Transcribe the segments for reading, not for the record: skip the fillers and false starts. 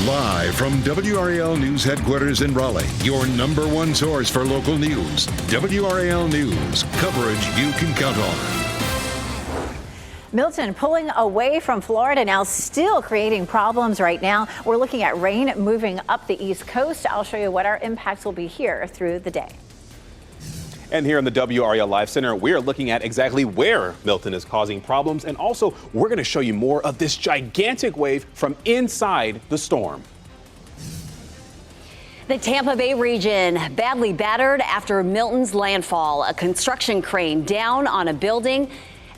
Live from WRAL News Headquarters in Raleigh, your #1 source for local news. WRAL News, coverage you can count on. Milton pulling away from Florida now, still creating problems right now. We're looking at rain moving up the East Coast. I'll show you what our impacts will be here through the day. And here in the WRAL Live Center, we are looking at exactly where Milton is causing problems. And also, we're going to show you more of this gigantic wave from inside the storm. The Tampa Bay region badly battered after Milton's landfall. A construction crane down on a building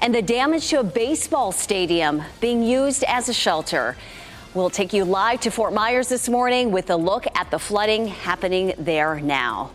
and the damage to a baseball stadium being used as a shelter. We'll take you live to Fort Myers this morning with a look at the flooding happening there now.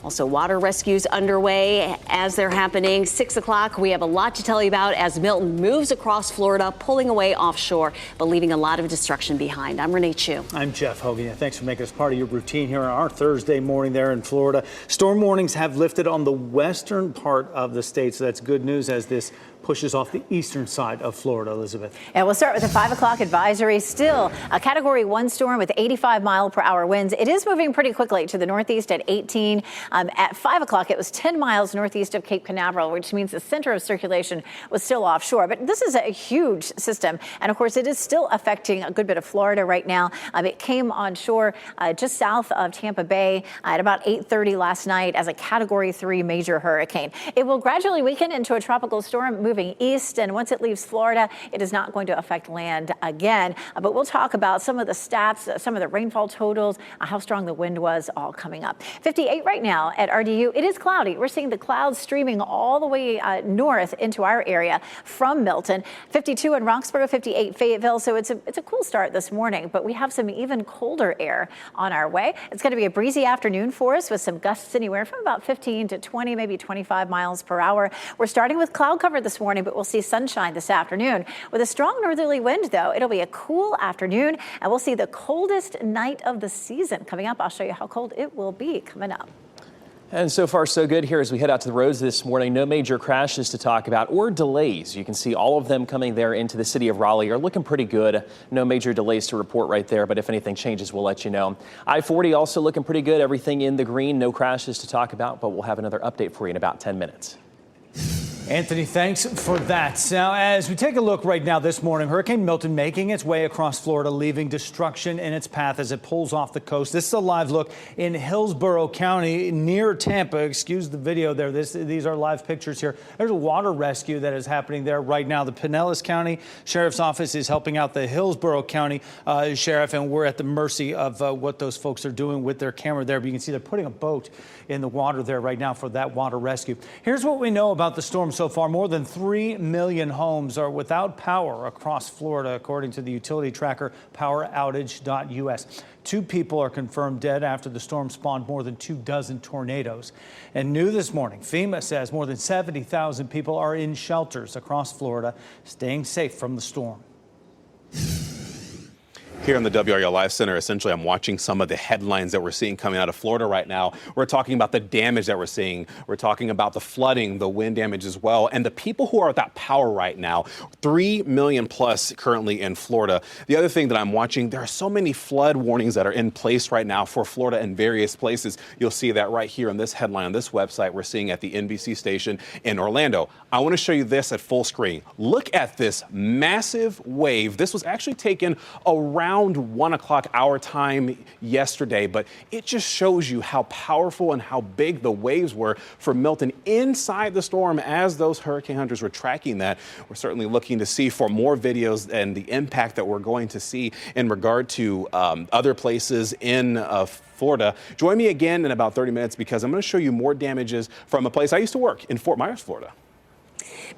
Also, water rescues underway as they're happening. 6 o'clock, we have a lot to tell you about as Milton moves across Florida, pulling away offshore, but leaving a lot of destruction behind. I'm Renee Chu. I'm Jeff Hogan. Thanks for making us part of your routine here on our Thursday morning there in Florida. Storm warnings have lifted on the western part of the state, so that's good news as this pushes off the eastern side of Florida. Elizabeth. And we'll start with a 5 o'clock advisory. Still a Category 1 storm with 85-mile-per-hour winds. It is moving pretty quickly to the northeast at 18. At 5 o'clock, it was 10 miles northeast of Cape Canaveral, which means the center of circulation was still offshore. But this is a huge system. And of course, it is still affecting a good bit of Florida right now. It came on shore just south of Tampa Bay at about 8:30 last night as a Category 3 major hurricane. It will gradually weaken into a tropical storm moving east, and once it leaves Florida, it is not going to affect land again. But we'll talk about some of the stats, some of the rainfall totals, how strong the wind was, all coming up. 58 right now at RDU. It is cloudy. We're seeing the clouds streaming all the way north into our area from Milton. 52 in Roxborough, 58 Fayetteville. So it's a cool start this morning, but we have some even colder air on our way. It's going to be a breezy afternoon for us with some gusts anywhere from about 15 to 20, maybe 25 miles per hour. We're starting with cloud cover this morning, but we'll see sunshine this afternoon. With a strong northerly wind, though, it'll be a cool afternoon, and we'll see the coldest night of the season coming up. I'll show you how cold it will be coming up. And so far, so good here as we head out to the roads this morning. No major crashes to talk about or delays. You can see all of them coming there into the city of Raleigh are looking pretty good. No major delays to report right there, but if anything changes, we'll let you know. I-40 also looking pretty good. Everything in the green. No crashes to talk about, but we'll have another update for you in about 10 minutes. Anthony, thanks for that. Now, as we take a look right now this morning, Hurricane Milton making its way across Florida, leaving destruction in its path as it pulls off the coast. This is a live look in Hillsborough County near Tampa. Excuse the video there. These are live pictures here. There's a water rescue that is happening there right now. The Pinellas County Sheriff's Office is helping out the Hillsborough County Sheriff, and we're at the mercy of what those folks are doing with their camera there. But you can see they're putting a boat in the water there right now for that water rescue. Here's what we know about the storm so far. More than 3 million homes are without power across Florida, according to the utility tracker poweroutage.us. 2 people are confirmed dead after the storm spawned more than 24 tornadoes. And new this morning, FEMA says more than 70,000 people are in shelters across Florida, staying safe from the storm. Here in the WRAL Live Center, essentially, I'm watching some of the headlines that we're seeing coming out of Florida right now. We're talking about the damage that we're seeing. We're talking about the flooding, the wind damage as well, and the people who are without power right now. 3 million plus currently in Florida. The other thing that I'm watching, there are so many flood warnings that are in place right now for Florida in various places. You'll see that right here on this headline on this website we're seeing at the NBC station in Orlando. I want to show you this at full screen. Look at this massive wave. This was actually taken around 1 o'clock our time yesterday, but it just shows you how powerful and how big the waves were for Milton inside the storm as those hurricane hunters were tracking that. We're certainly looking to see for more videos and the impact that we're going to see in regard to other places in Florida. Join me again in about 30 minutes because I'm going to show you more damages from a place I used to work in Fort Myers, Florida.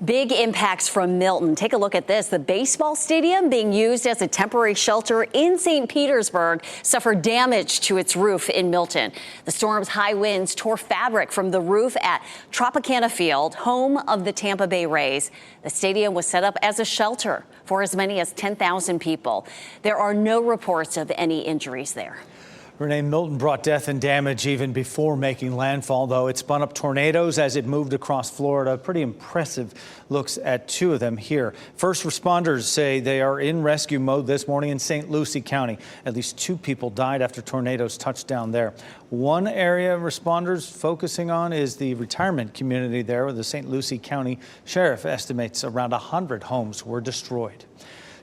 Big impacts from Milton. Take a look at this. The baseball stadium being used as a temporary shelter in St. Petersburg suffered damage to its roof in Milton. The storm's high winds tore fabric from the roof at Tropicana Field, home of the Tampa Bay Rays. The stadium was set up as a shelter for as many as 10,000 people. There are no reports of any injuries there. Renee, Milton brought death and damage even before making landfall, though. It spun up tornadoes as it moved across Florida. Pretty impressive looks at two of them here. First responders say they are in rescue mode this morning in St. Lucie County. At least 2 people died after tornadoes touched down there. One area responders focusing on is the retirement community there, where the St. Lucie County Sheriff estimates around 100 homes were destroyed.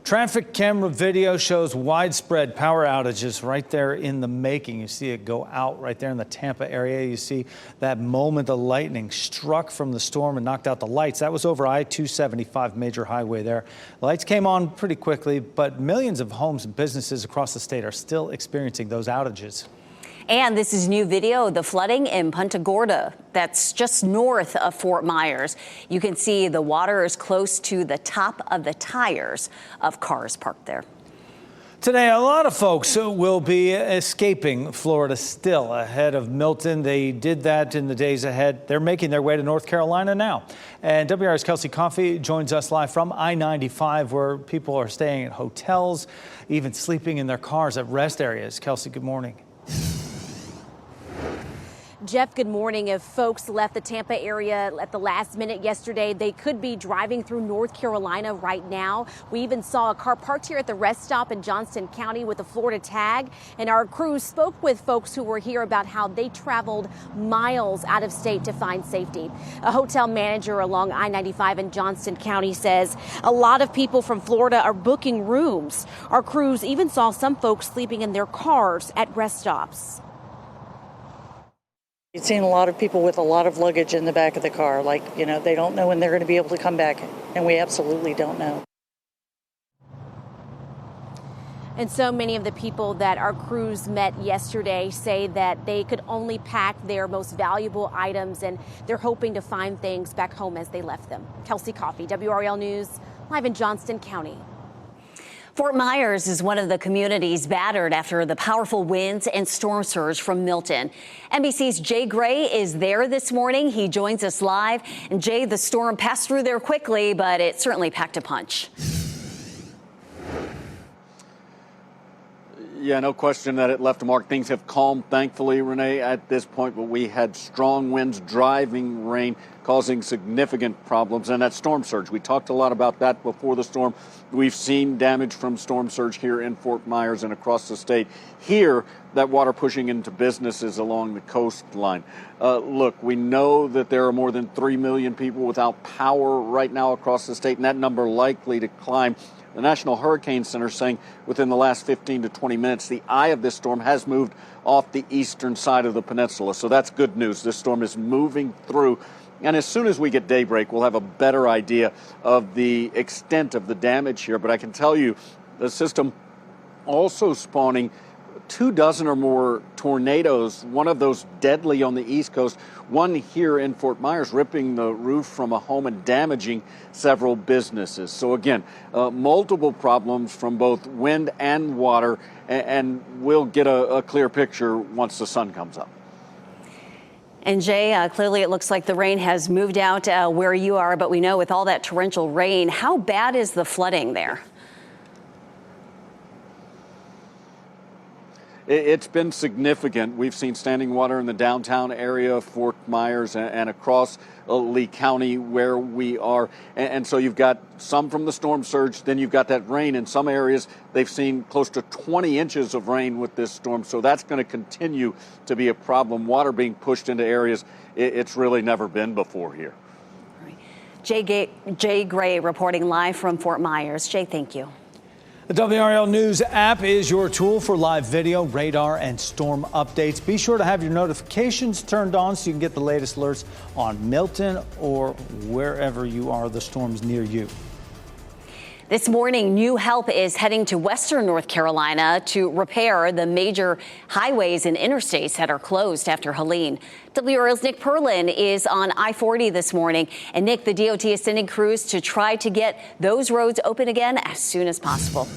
Traffic camera video shows widespread power outages right there in the making. You see it go out right there in the Tampa area. You see that moment the lightning struck from the storm and knocked out the lights. That was over I-275 major highway there. The lights came on pretty quickly, but millions of homes and businesses across the state are still experiencing those outages. And this is new video of the flooding in Punta Gorda. That's just north of Fort Myers. You can see the water is close to the top of the tires of cars parked there. Today, a lot of folks will be escaping Florida still ahead of Milton. They did that in the days ahead. They're making their way to North Carolina now. And WRAL's Kelsey Coffey joins us live from I-95, where people are staying at hotels, even sleeping in their cars at rest areas. Kelsey, good morning. Jeff, good morning. If folks left the Tampa area at the last minute yesterday, they could be driving through North Carolina right now. We even saw a car parked here at the rest stop in Johnston County with a Florida tag. And our crew spoke with folks who were here about how they traveled miles out of state to find safety. A hotel manager along I-95 in Johnston County says a lot of people from Florida are booking rooms. Our crews even saw some folks sleeping in their cars at rest stops. You've seen a lot of people with a lot of luggage in the back of the car, they don't know when they're going to be able to come back, and we absolutely don't know. And so many of the people that our crews met yesterday say that they could only pack their most valuable items, and they're hoping to find things back home as they left them. Kelsey Coffey, WRAL News, live in Johnston County. Fort Myers is one of the communities battered after the powerful winds and storm surge from Milton. NBC's Jay Gray is there this morning. He joins us live. And Jay, the storm passed through there quickly, but it certainly packed a punch. Yeah, no question that it left a mark. Things have calmed, thankfully, Renee, at this point, but we had strong winds, driving rain, causing significant problems. And that storm surge, we talked a lot about that before the storm. We've seen damage from storm surge here in Fort Myers and across the state. Here, that water pushing into businesses along the coastline. Look, we know that there are more than 3 million people without power right now across the state, and that number likely to climb. The National Hurricane Center saying within the last 15 to 20 minutes, the eye of this storm has moved off the eastern side of the peninsula. So that's good news. This storm is moving through. And as soon as we get daybreak, we'll have a better idea of the extent of the damage here. But I can tell you the system also spawning 24 or more tornadoes, one of those deadly on the East Coast, one here in Fort Myers, ripping the roof from a home and damaging several businesses. So again, multiple problems from both wind and water, and we'll get a clear picture once the sun comes up. And Jay, clearly it looks like the rain has moved out where you are, but we know with all that torrential rain, how bad is the flooding there? It's been significant. We've seen standing water in the downtown area of Fort Myers and across Lee County where we are. And so you've got some from the storm surge, then you've got that rain. In some areas, they've seen close to 20 inches of rain with this storm. So that's going to continue to be a problem. Water being pushed into areas it's really never been before here. Jay Gray reporting live from Fort Myers. Jay, thank you. The WRAL News app is your tool for live video, radar, and storm updates. Be sure to have your notifications turned on so you can get the latest alerts on Milton or wherever you are, the storms near you. This morning, new help is heading to western North Carolina to repair the major highways and interstates that are closed after Helene. WRAL's Nick Perlin is on I-40 this morning. And Nick, the DOT is sending crews to try to get those roads open again as soon as possible.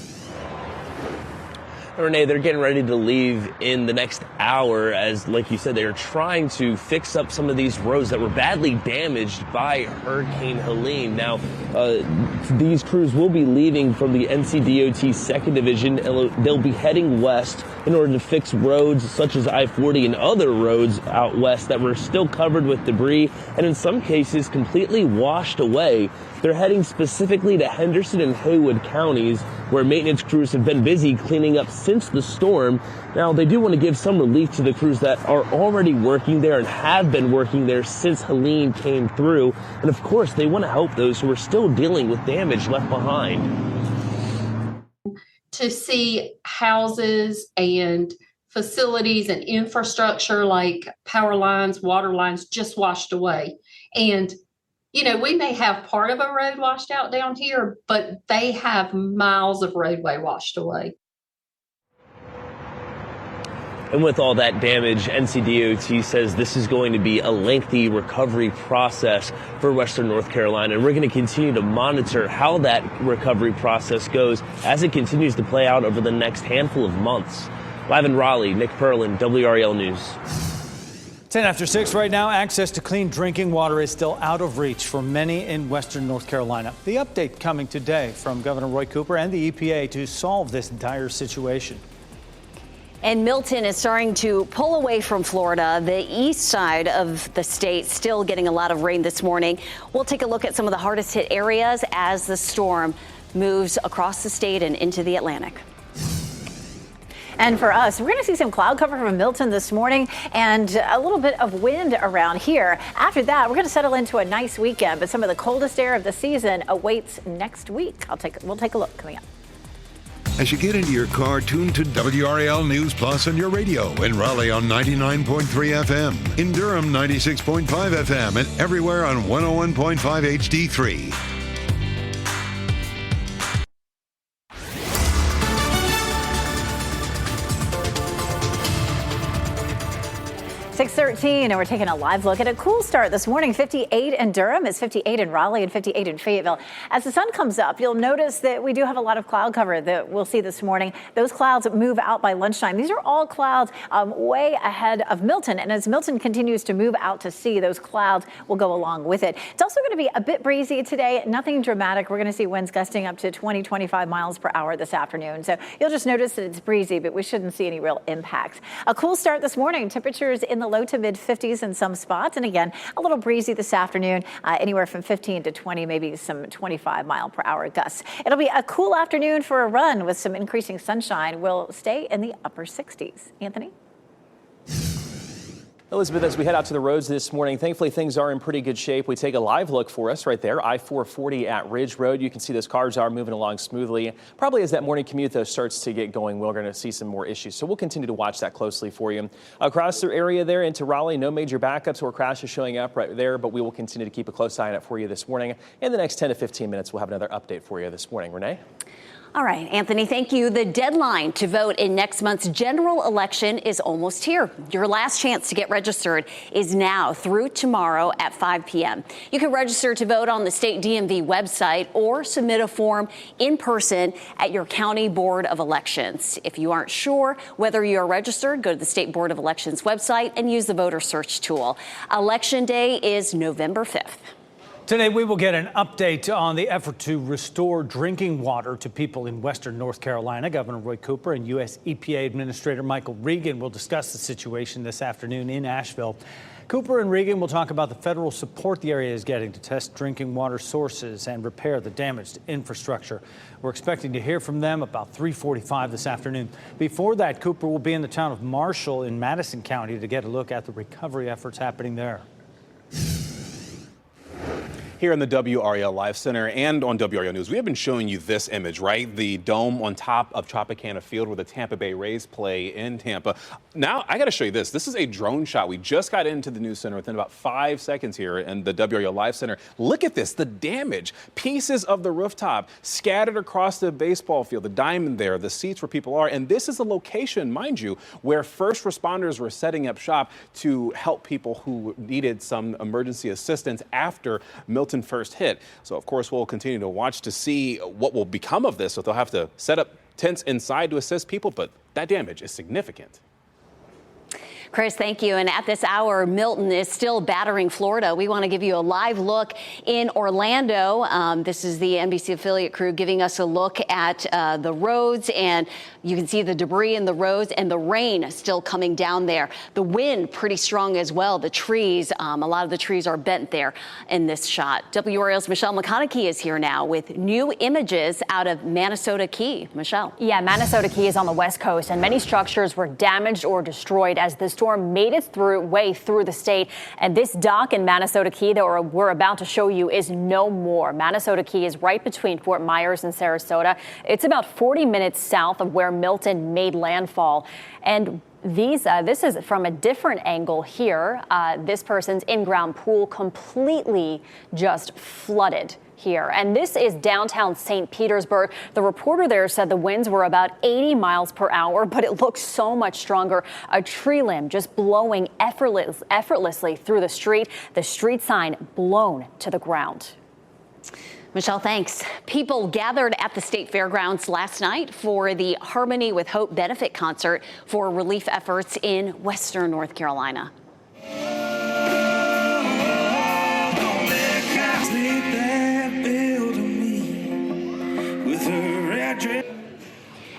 Renee, they're getting ready to leave in the next hour as, like you said, they're trying to fix up some of these roads that were badly damaged by Hurricane Helene. Now, these crews will be leaving from the NCDOT 2nd Division, and they'll be heading west in order to fix roads such as I-40 and other roads out west that were still covered with debris and in some cases completely washed away. They're heading specifically to Henderson and Haywood counties, where maintenance crews have been busy cleaning up since the storm. Now, they do want to give some relief to the crews that are already working there and have been working there since Helene came through. And of course, they want to help those who are still dealing with damage left behind. To see houses and facilities and infrastructure like power lines, water lines just washed away. And you know, we may have part of a road washed out down here, but they have miles of roadway washed away. And with all that damage, NCDOT says this is going to be a lengthy recovery process for Western North Carolina. And we're going to continue to monitor how that recovery process goes as it continues to play out over the next handful of months. Live in Raleigh, Nick Perlin, WRAL News. 10 after 6 right now. Access to clean drinking water is still out of reach for many in Western North Carolina. The update coming today from Governor Roy Cooper and the EPA to solve this dire situation. And Milton is starting to pull away from Florida. The east side of the state still getting a lot of rain this morning. We'll take a look at some of the hardest hit areas as the storm moves across the state and into the Atlantic. And for us, we're going to see some cloud cover from Milton this morning and a little bit of wind around here. After that, we're going to settle into a nice weekend, but some of the coldest air of the season awaits next week. We'll take a look coming up. As you get into your car, tune to WRAL News Plus on your radio. In Raleigh on 99.3 FM, in Durham 96.5 FM, and everywhere on 101.5 HD3. 6:13, and we're taking a live look at a cool start this morning. 58 in Durham, it's 58 in Raleigh, and 58 in Fayetteville. As the sun comes up, you'll notice that we do have a lot of cloud cover that we'll see this morning. Those clouds move out by lunchtime. These are all clouds way ahead of Milton, and as Milton continues to move out to sea, those clouds will go along with it. It's also going to be a bit breezy today, nothing dramatic. We're going to see winds gusting up to 20, 25 miles per hour this afternoon. So you'll just notice that it's breezy, but we shouldn't see any real impacts. A cool start this morning. Temperatures in the low to mid 50s in some spots. And again, a little breezy this afternoon, anywhere from 15 to 20, maybe some 25 mile per hour gusts. It'll be a cool afternoon for a run with some increasing sunshine. We'll stay in the upper 60s. Anthony? Elizabeth, as we head out to the roads this morning, thankfully things are in pretty good shape. We take a live look for us right there, I-440 at Ridge Road. You can see those cars are moving along smoothly. Probably as that morning commute, though, starts to get going, we're going to see some more issues. So we'll continue to watch that closely for you. Across the area there into Raleigh, no major backups or crashes showing up right there, but we will continue to keep a close eye on it for you this morning. In the next 10 to 15 minutes, we'll have another update for you this morning. Renee? All right, Anthony, thank you. The deadline to vote in next month's general election is almost here. Your last chance to get registered is now through tomorrow at 5 p.m. You can register to vote on the state DMV website or submit a form in person at your county board of elections. If you aren't sure whether you're registered, go to the State Board of Elections website and use the voter search tool. Election day is November 5th. Today, we will get an update on the effort to restore drinking water to people in Western North Carolina. Governor Roy Cooper and U.S. EPA Administrator Michael Regan will discuss the situation this afternoon in Asheville. Cooper and Regan will talk about the federal support the area is getting to test drinking water sources and repair the damaged infrastructure. We're expecting to hear from them about 3:45 this afternoon. Before that, Cooper will be in the town of Marshall in Madison County to get a look at the recovery efforts happening there. Here in the WRAL Live Center and on WRAL News, we have been showing you this image, right? The dome on top of Tropicana Field where the Tampa Bay Rays play in Tampa. Now, I got to show you this. This is a drone shot. We just got into the news center within about 5 seconds here in the WRAL Live Center. Look at this, the damage. Pieces of the rooftop scattered across the baseball field, the diamond there, the seats where people are. And this is the location, mind you, where first responders were setting up shop to help people who needed some emergency assistance after Milton first hit. So, of course, we'll continue to watch to see what will become of this. So they'll have to set up tents inside to assist people, but that damage is significant. Chris, thank you. And at this hour, Milton is still battering Florida. We want to give you a live look in Orlando. This is the NBC affiliate crew giving us a look at the roads, and you can see the debris in the roads and the rain still coming down there. The wind pretty strong as well. The trees, a lot of the trees are bent there in this shot. WRAL's Michelle McConaughey is here now with new images out of Manasota Key. Michelle. Yeah, Manasota Key is on the west coast, and many structures were damaged or destroyed as the storm made its way through the state. And this dock in Manasota Key that we're about to show you is no more. Manasota Key is right between Fort Myers and Sarasota. It's about 40 minutes south of where Milton made landfall. And this is from a different angle here. This person's in-ground pool completely just flooded here. And this is downtown St. Petersburg. The reporter there said the winds were about 80 miles per hour, but it looks so much stronger. A tree limb just blowing effortlessly through the street sign blown to the ground. Michelle, thanks. People gathered at the state fairgrounds last night for the Harmony with Hope benefit concert for relief efforts in Western North Carolina.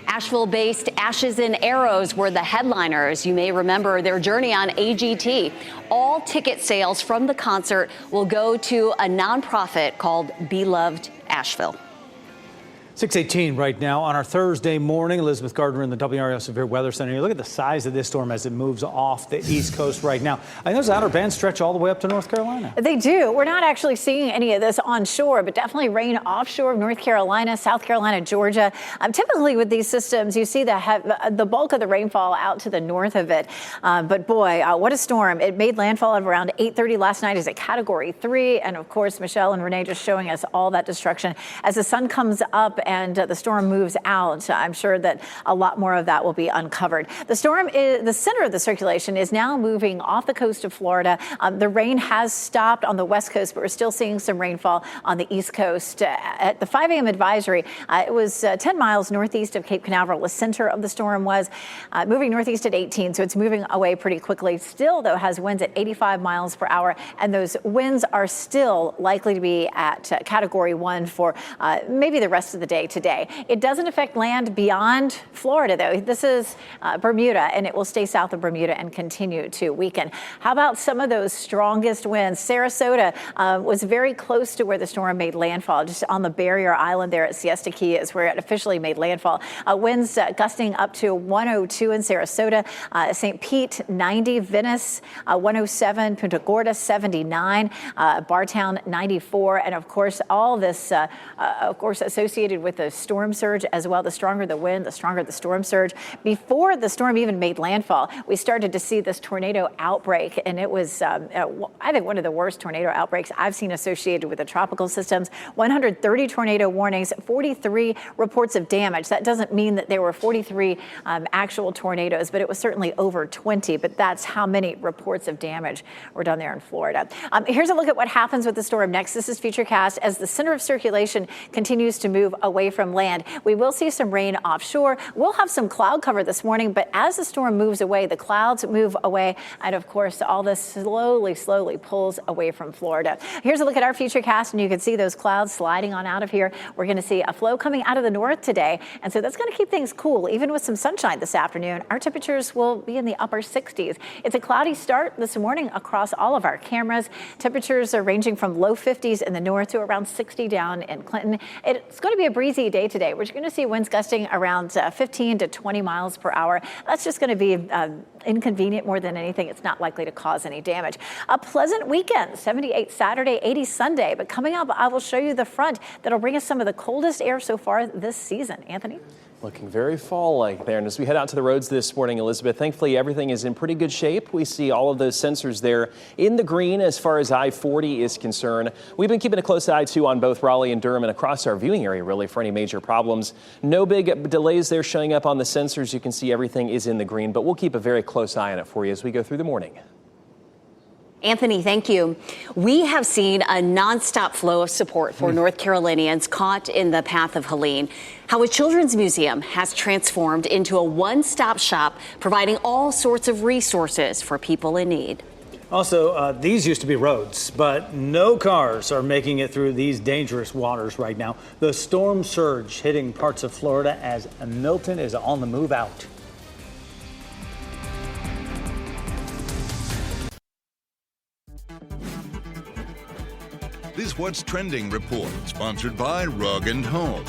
Asheville-based Ashes and Arrows were the headliners. You may remember their journey on AGT. All ticket sales from the concert will go to a nonprofit called Beloved Asheville. 6:18 right now on our Thursday morning. Elizabeth Gardner in the WRAL Severe Weather Center. You look at the size of this storm as it moves off the East Coast right now. I know those outer bands stretch all the way up to North Carolina. They do. We're not actually seeing any of this on shore, but definitely rain offshore of North Carolina, South Carolina, Georgia. Typically with these systems, you see the bulk of the rainfall out to the north of it. But boy, what a storm. It made landfall at around 8:30 last night as a Category 3. And of course, Michelle and Renee just showing us all that destruction. As the sun comes up and the storm moves out, I'm sure that a lot more of that will be uncovered. The storm is the center of the circulation is now moving off the coast of Florida. The rain has stopped on the west coast, but we're still seeing some rainfall on the east coast. At the 5 a.m. advisory, it was 10 miles northeast of Cape Canaveral. The center of the storm was moving northeast at 18, so it's moving away pretty quickly. Still, though, has winds at 85 miles per hour, and those winds are still likely to be at Category 1 for maybe the rest of the day today. It doesn't affect land beyond Florida, though. This is Bermuda, and it will stay south of Bermuda and continue to weaken. How about some of those strongest winds? Sarasota was very close to where the storm made landfall, just on the barrier island there at Siesta Key is where it officially made landfall. Winds gusting up to 102 in Sarasota, St. Pete 90, Venice 107, Punta Gorda 79, Bartown 94, and of course all this, of course, associated with the storm surge as well. The stronger the wind, the stronger the storm surge. Before the storm even made landfall, we started to see this tornado outbreak, and it was, I think, one of the worst tornado outbreaks I've seen associated with the tropical systems. 130 tornado warnings, 43 reports of damage. That doesn't mean that there were 43 actual tornadoes, but it was certainly over 20. But that's how many reports of damage were done there in Florida. Here's a look at what happens with the storm next. This is Futurecast. As the center of circulation continues to move away from land, we will see some rain offshore. We'll have some cloud cover this morning, but as the storm moves away, the clouds move away, and of course, all this slowly pulls away from Florida. Here's a look at our Futurecast, and you can see those clouds sliding on out of here. We're going to see a flow coming out of the north today, and so that's going to keep things cool, even with some sunshine this afternoon. Our temperatures will be in the upper 60s. It's a cloudy start this morning across all of our cameras. Temperatures are ranging from low 50s in the north to around 60 down in Clinton. It's going to be a breezy day today. We're going to see winds gusting around 15 to 20 miles per hour. That's just going to be inconvenient more than anything. It's not likely to cause any damage. A pleasant weekend, 78 Saturday, 80 Sunday. But coming up, I will show you the front that'll bring us some of the coldest air so far this season. Anthony? Looking very fall-like there. And as we head out to the roads this morning, Elizabeth, thankfully everything is in pretty good shape. We see all of those sensors there in the green as far as I-40 is concerned. We've been keeping a close eye, too, on both Raleigh and Durham and across our viewing area, really, for any major problems. No big delays there showing up on the sensors. You can see everything is in the green, but we'll keep a very close eye on it for you as we go through the morning. Anthony, thank you. We have seen a nonstop flow of support for North Carolinians caught in the path of Helene. How a children's museum has transformed into a one-stop shop, providing all sorts of resources for people in need. Also, these used to be roads, but no cars are making it through these dangerous waters right now. The storm surge hitting parts of Florida as Milton is on the move out. This What's Trending report, sponsored by Rug & Home.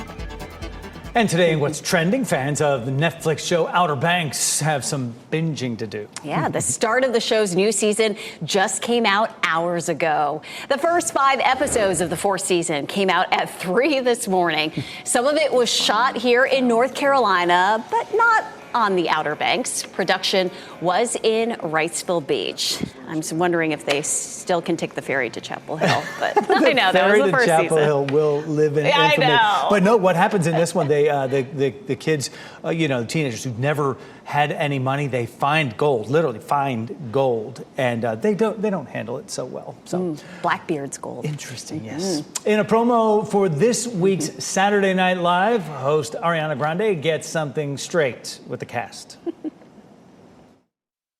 And today in What's Trending, fans of the Netflix show Outer Banks have some binging to do. Yeah, the start of the show's new season just came out hours ago. The first 5 episodes of the 4th season came out at 3 this morning. Some of it was shot here in North Carolina, but not on the Outer Banks. Production was in Wrightsville Beach. I'm just wondering if they still can take the ferry to Chapel Hill, but I know that was the first Chapel season. Hill will live in infamy. I know. But no, what happens in this one? They the kids, the teenagers who've never had any money, they find gold, literally find gold, and they don't handle it so well. So Blackbeard's gold. Interesting, yes. In a promo for this week's Saturday Night Live, host Ariana Grande gets something straight with the cast.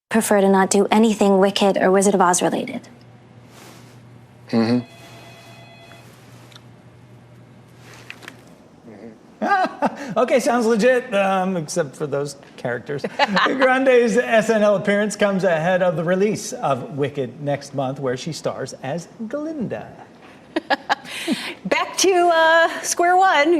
Prefer to not do anything Wicked or Wizard of Oz related. Okay, sounds legit, except for those characters. Grande's SNL appearance comes ahead of the release of Wicked next month, where she stars as Glinda. Back to square one,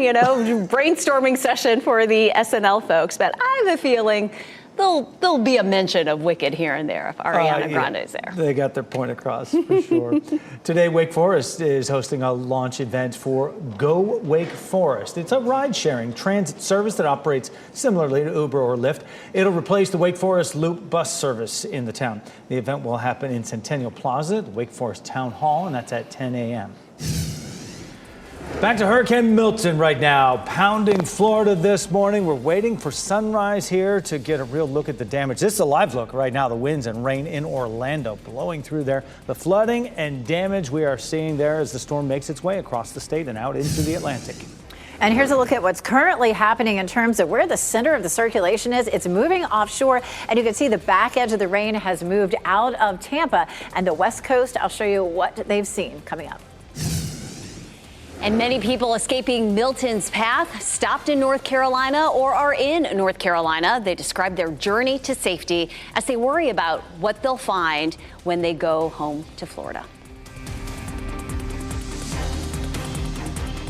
brainstorming session for the SNL folks, but I have a feeling there'll be a mention of Wicked here and there if Ariana Grande is there. They got their point across, for sure. Today, Wake Forest is hosting a launch event for Go Wake Forest. It's a ride-sharing transit service that operates similarly to Uber or Lyft. It'll replace the Wake Forest Loop bus service in the town. The event will happen in Centennial Plaza at Wake Forest Town Hall, and that's at 10 a.m. Back to Hurricane Milton right now, pounding Florida this morning. We're waiting for sunrise here to get a real look at the damage. This is a live look right now. The winds and rain in Orlando blowing through there. The flooding and damage we are seeing there as the storm makes its way across the state and out into the Atlantic. And here's a look at what's currently happening in terms of where the center of the circulation is. It's moving offshore, and you can see the back edge of the rain has moved out of Tampa and the West Coast. I'll show you what they've seen coming up. And many people escaping Milton's path stopped in North Carolina or are in North Carolina. They describe their journey to safety as they worry about what they'll find when they go home to Florida.